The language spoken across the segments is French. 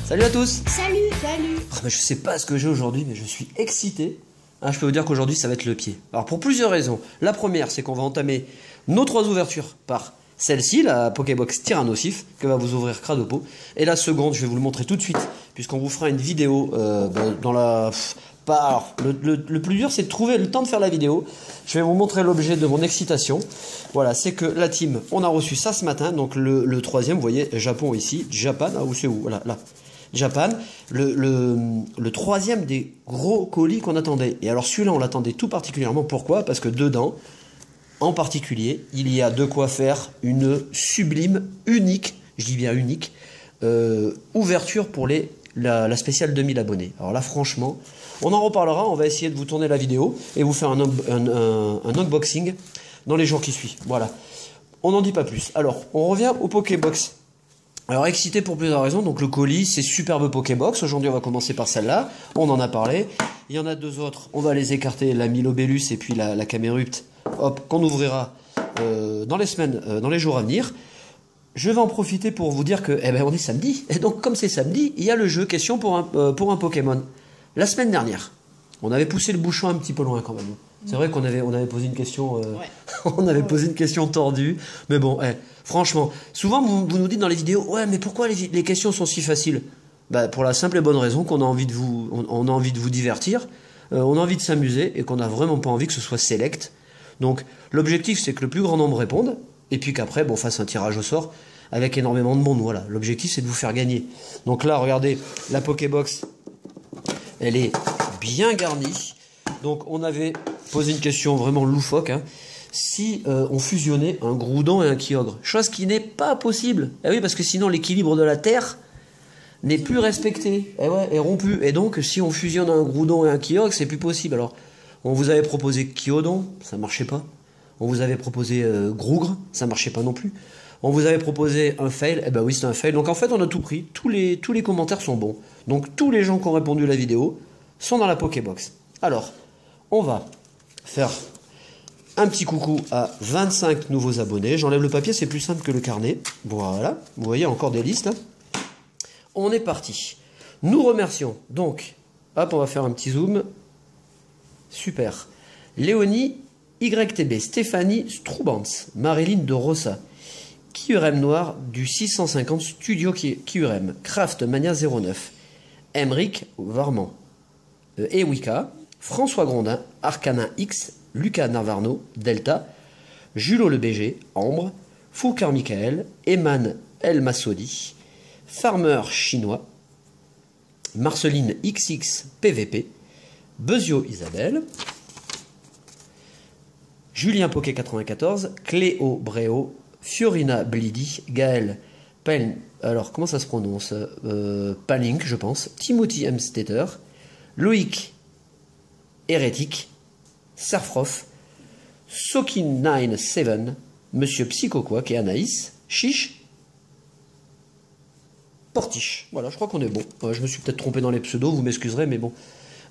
Salut à tous. Salut, salut. Je sais pas ce que j'ai aujourd'hui, mais je suis excité. Je peux vous dire qu'aujourd'hui, ça va être le pied. Alors, pour plusieurs raisons. La première, c'est qu'on va entamer nos 3 ouvertures par celle-ci, la Pokébox Tyrannosif, que va vous ouvrir Cradopo. Et la seconde, je vais vous le montrer tout de suite, puisqu'on vous fera une vidéo dans la... Alors, le plus dur, c'est de trouver le temps de faire la vidéo. Je vais vous montrer l'objet de mon excitation. Voilà, c'est que la team, on a reçu ça ce matin. Donc, le troisième, vous voyez, Japon ici. Japan, où c'est où? Voilà, là. Japan, le troisième des gros colis qu'on attendait. Et alors celui-là, on l'attendait tout particulièrement. Pourquoi? Parce que dedans, en particulier, il y a de quoi faire une sublime, unique, je dis bien unique, ouverture pour la spéciale 2000 abonnés. Alors là, franchement, on en reparlera. On va essayer de vous tourner la vidéo et vous faire un unboxing dans les jours qui suivent. Voilà. On n'en dit pas plus. Alors, on revient au Pokébox. Alors excité pour plusieurs raisons, donc le colis, c'est superbe Pokébox, aujourd'hui on va commencer par celle-là, on en a parlé, il y en a 2 autres, on va les écarter, la Milobellus et puis la Camerupt, hop, qu'on ouvrira dans les semaines, dans les jours à venir. Je vais en profiter pour vous dire que, on est samedi, et donc comme c'est samedi, il y a le jeu question pour un Pokémon. La semaine dernière, on avait poussé le bouchon un petit peu loin quand même. C'est vrai qu'on avait posé une question, on avait posé une question tordue, mais bon, franchement, souvent vous nous dites dans les vidéos, ouais, mais pourquoi les questions sont si faciles? Pour la simple et bonne raison qu'on a envie de on a envie de vous divertir, on a envie de s'amuser et qu'on n'a vraiment pas envie que ce soit select. Donc l'objectif c'est que le plus grand nombre réponde, et puis qu'après, on fasse un tirage au sort avec énormément de monde. Voilà, l'objectif c'est de vous faire gagner. Donc là, regardez, la Pokébox, elle est bien garnie. Donc on avait posé une question vraiment loufoque, si on fusionnait un Groudon et un Kyogre, chose qui n'est pas possible. Oui, parce que sinon l'équilibre de la Terre n'est plus respecté, est rompu. Et donc si on fusionne un Groudon et un Kyogre, c'est plus possible. Alors on vous avait proposé Kyodon, ça marchait pas. On vous avait proposé Grougre, ça marchait pas non plus. On vous avait proposé un fail, oui c'est un fail. Donc en fait on a tout pris, tous les commentaires sont bons. Donc tous les gens qui ont répondu à la vidéo sont dans la Pokébox. Alors, on va faire un petit coucou à 25 nouveaux abonnés. J'enlève le papier, c'est plus simple que le carnet. Voilà, vous voyez encore des listes. On est parti. Nous remercions donc, hop, on va faire un petit zoom. Super. Léonie YTB, Stéphanie Stroubans, Marilyn de Rossa, Kyurem Noir du 650 Studio Kyurem, Craft Mania 09, Emric Varman, Ewika, François Grondin, Arcanin X, Lucas Navarno, Delta, Julot le BG, Ambre, Foucar Michael, Eman El Massoudi, Farmer Chinois, Marceline XX PVP, Bezio Isabelle, Julien Poké 94, Cléo Bréo, Fiorina Blidi, Gaël Pen, alors comment ça se prononce, Palink je pense, Timothy M. Stetter, Loïc Hérétique, Sarfrof, Sokin97, Monsieur Psychoquac et Anaïs, Chiche, Portiche. Voilà, je crois qu'on est bon. Je me suis peut-être trompé dans les pseudos, vous m'excuserez, mais bon,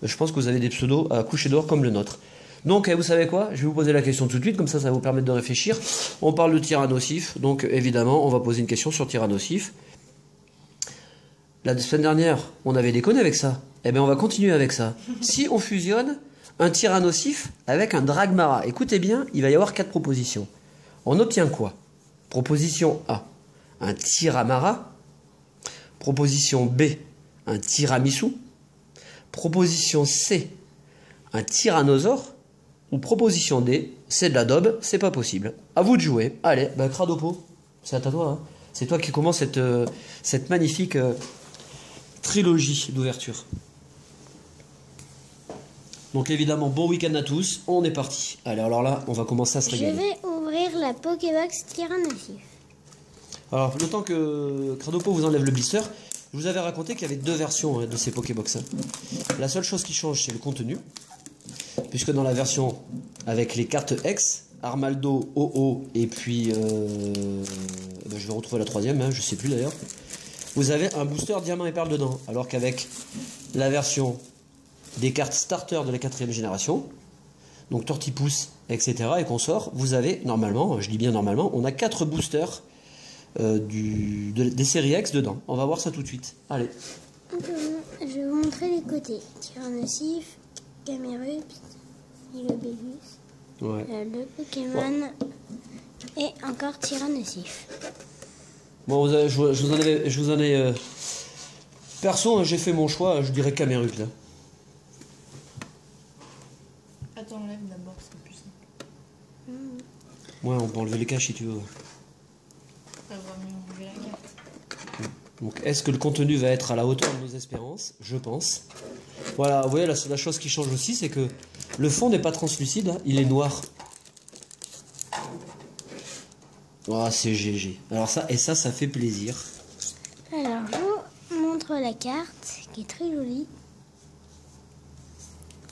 je pense que vous avez des pseudos à coucher dehors comme le nôtre. Donc, vous savez quoi? Je vais vous poser la question tout de suite, comme ça va vous permettre de réfléchir. On parle de Tyrannosif, donc évidemment, on va poser une question sur Tyrannosif. La semaine dernière, on avait déconné avec ça. On va continuer avec ça. Si on fusionne un Tyrannosif avec un Dragmara, écoutez bien, il va y avoir 4 propositions. On obtient quoi? Proposition A, un Tyramara. Proposition B, un Tiramisu. Proposition C, un Tyrannosaure. Ou proposition D, c'est de la daube, c'est pas possible. À vous de jouer. Allez, Cradopo, c'est à toi. C'est toi qui commence cette magnifique trilogie d'ouverture. Donc évidemment, bon week-end à tous, on est parti. Allez, alors là, on va commencer à se régaler. Je vais ouvrir la Pokébox Tyrannosif. Alors, le temps que Cradopo vous enlève le blister, je vous avais raconté qu'il y avait 2 versions de ces Pokébox. La seule chose qui change, c'est le contenu. Puisque dans la version avec les cartes X, Armaldo, OO, et puis... je vais retrouver la 3e, je sais plus d'ailleurs. Vous avez un booster diamant et perle dedans. Alors qu'avec la version des cartes starter de la 4e génération, donc Tortipousse, etc. et qu'on sort, vous avez normalement, je dis bien normalement, on a 4 boosters des séries X dedans. On va voir ça tout de suite. Allez. Je vais vous montrer les côtés. Tyrannosif, Camerupt, Nilobélus, Ouais. le Pokémon et encore Tyrannosif. Bon, je vous en ai perso, j'ai fait mon choix, je dirais Camerupt là. Attends, enlève d'abord, c'est plus simple. Ouais, on peut enlever les caches si tu veux. Ça va mieux enlever la carte. Donc, est-ce que le contenu va être à la hauteur de nos espérances? Je pense. Voilà, vous voyez, la chose qui change aussi, c'est que le fond n'est pas translucide, hein, il est noir. Oh, c'est GG. Alors ça fait plaisir. Alors, je vous montre la carte qui est très jolie.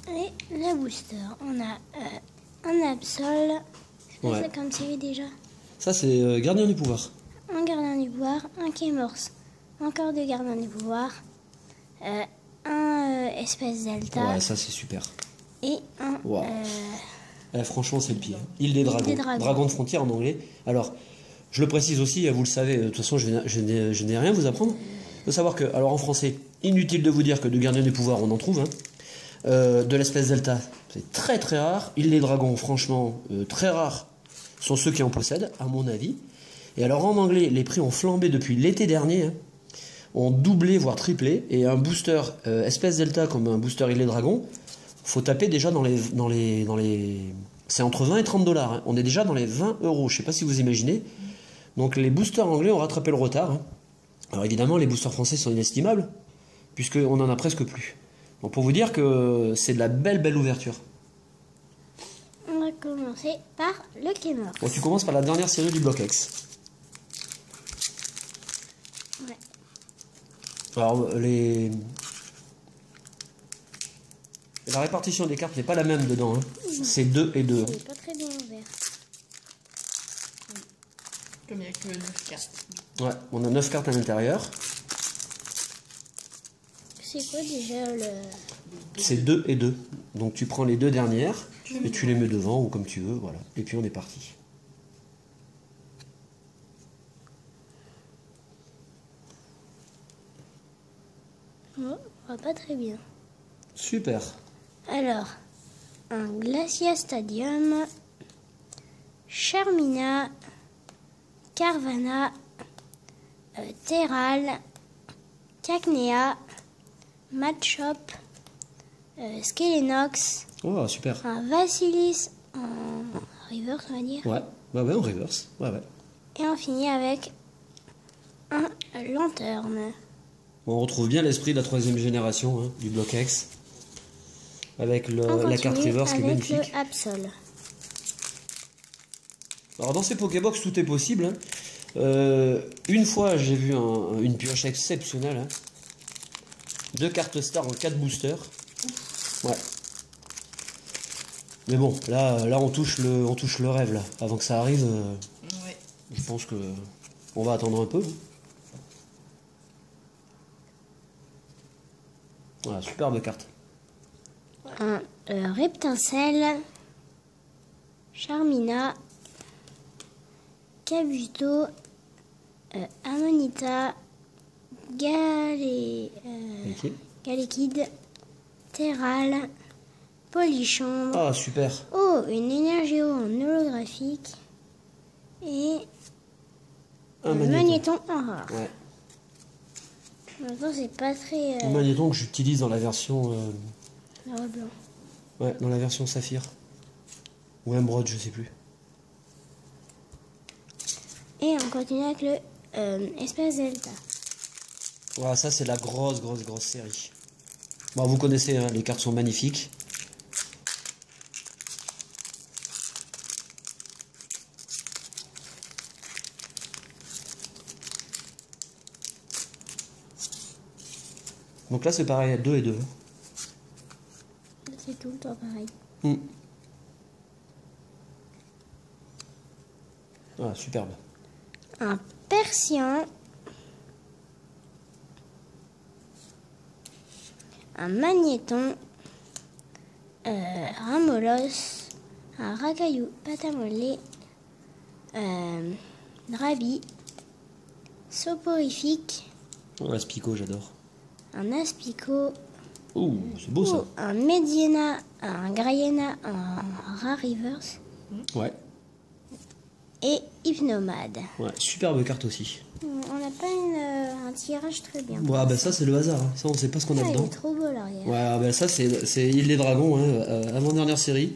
Et la booster. On a un Absol. C'est quoi Ouais. ça comme série déjà? Ça, c'est Gardien du pouvoir. Un gardien du pouvoir, un Kémorse, encore deux gardiens du pouvoir, un espèce delta Ouais, ça, c'est super. et un Wow. Franchement, c'est le pire. Île des dragons. des dragons. Dragon de frontière en anglais. Alors, je le précise aussi, vous le savez, de toute façon, je n'ai rien à vous apprendre. Il faut savoir que, alors en français, inutile de vous dire que de gardien du pouvoir, on en trouve. Hein. De l'espèce delta, c'est très très rare. Île des dragons, franchement, très rares sont ceux qui en possèdent, à mon avis. Et alors en anglais, les prix ont flambé depuis l'été dernier, hein, ont doublé voire triplé. Et un booster espèce delta comme un booster île des dragons, faut taper déjà dans les c'est entre 20 et 30 dollars. Hein. On est déjà dans les 20 euros. Je sais pas si vous imaginez. Donc les boosters anglais ont rattrapé le retard. Hein. Alors évidemment, les boosters français sont inestimables puisqu'on en a presque plus. Donc pour vous dire que c'est de la belle ouverture. On va commencer par le Kémorse. Bon, tu commences par la dernière série du bloc X. Ouais. Alors la répartition des cartes n'est pas la même dedans. Hein. C'est 2 et 2. Il n'est pas très bien ouvert. Comme il n'y a que 9 cartes. Ouais, on a 9 cartes à l'intérieur. C'est quoi déjà le... C'est 2 et 2. Donc tu prends les deux dernières et tu les mets devant ou comme tu veux. Voilà. Et puis on est parti. Oh, on voit pas très bien. Super. Alors, un Glacia Stadium, Charmina, Carvana, Terral, Cacnea, Matchop, Skelenox, Oh, super. un Vasilis en reverse, on va dire. Ouais, ouais, en reverse. Ouais, ouais. Et on finit avec un Lanterne. Bon, on retrouve bien l'esprit de la 3e génération hein, du bloc X. Avec On la carte continue reverse qui est avec magnifique. le Absol. Alors dans ces Pokébox, tout est possible. Hein. Une fois, j'ai vu une pioche exceptionnelle. Hein. 2 cartes star en 4 boosters. Ouais. Mais bon, là on touche le rêve là. Avant que ça arrive, Ouais. je pense que on va attendre un peu. Voilà, superbe carte. Un Reptincelle, Charmina, Kabuto, Amonita, Ok. Galekid, Terral, Polychambre. Ah, super. Oh, une énergéo en holographique et Un un magnéton en rare. Ouais. Maintenant, c'est pas très Un magnéton que j'utilise dans la version noir et blanc. ouais, dans la version saphir. Ou émeraude, je sais plus. Et on continue avec le Espace Delta. Voilà, ça c'est la grosse série. Bon, vous connaissez, hein, les cartes sont magnifiques. Donc là c'est pareil, 2 et 2. C'est tout le temps pareil. Ah, superbe. Un Persien, un Magnéton, Ramolos, un racaillou, pâte à modeler, Drabi, soporifique, Oh, Aspico, j'adore. un aspicot, Ouh, c'est beau ça. un Mediana, un Grayena, un Rarivers Ouais, et Hypnomade. ouais, superbe carte aussi. On n'a pas un tirage très bien. Ouais, bah ça c'est le hasard, hein. Ça on sait pas ce qu'on a Ah, il dedans. est trop beau l'arrière. Ouais, bah ça c'est Île des Dragons, hein, avant-dernière série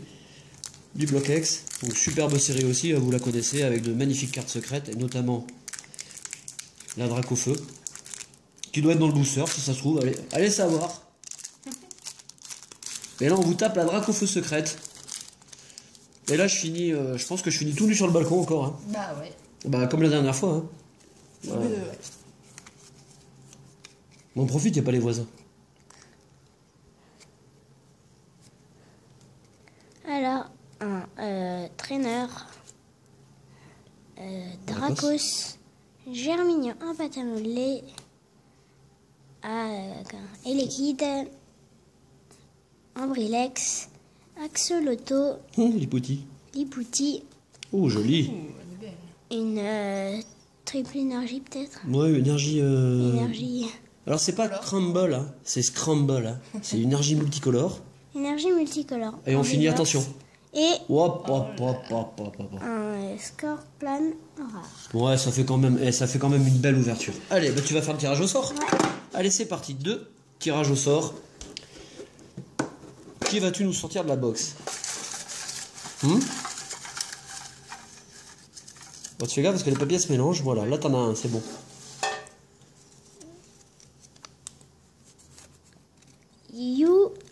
du bloc X. Donc superbe série aussi, vous la connaissez, avec de magnifiques cartes secrètes, et notamment la Dracofeu, qui doit être dans le booster si ça se trouve, allez savoir. Et là on vous tape la Dracofeu secrète. Et là je pense que je finis tout nu sur le balcon encore. Hein. Bah ouais. Bah comme la dernière fois. Hein. Ouais. Ouais. On profite, y a pas les voisins. Alors, un traîneur, Dracos, Germignon, un pâte à modeler, Elekid, Ambrilex, Axolotl, Lipouti. Lipouti, Oh joli. Ouh, elle est belle. une triple énergie peut-être. Ouais, énergie. Énergie. Alors c'est pas crumble, hein, c'est scramble. Hein. C'est une énergie multicolore. Énergie multicolore. Et on finit, attention. Et Hop, hop, hop, hop, hop, hop. un Scorpion rare. Ouais, ça fait quand même une belle ouverture. Allez, bah tu vas faire le tirage au sort. Ouais. Allez, c'est parti. 2 tirages au sort. Qui vas-tu nous sortir de la box? Bon, tu fais gaffe parce que les papiers se mélangent. Voilà, là t'en as un, c'est bon.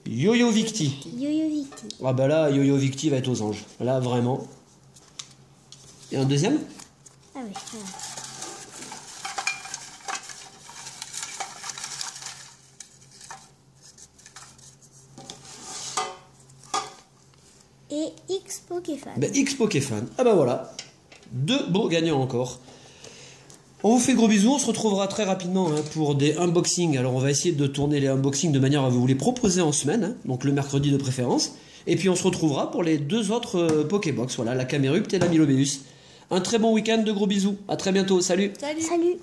Yo-Yo Victi. Yo-Yo Victi. Ah bah là, Yo-Yo Victi va être aux anges. Là, vraiment. Et un deuxième? Ah oui, voilà. Et X Pokéfan. Bah, X Pokéfan. Ah bah voilà. 2 beaux gagnants encore. On vous fait gros bisous, on se retrouvera très rapidement hein, pour des unboxings. Alors on va essayer de tourner les unboxings de manière à vous les proposer en semaine, hein, donc le mercredi de préférence. Et puis on se retrouvera pour les 2 autres Pokébox, voilà, la Camerupt et la Milobeus. Un très bon week-end, de gros bisous, à très bientôt, salut. Salut. Salut.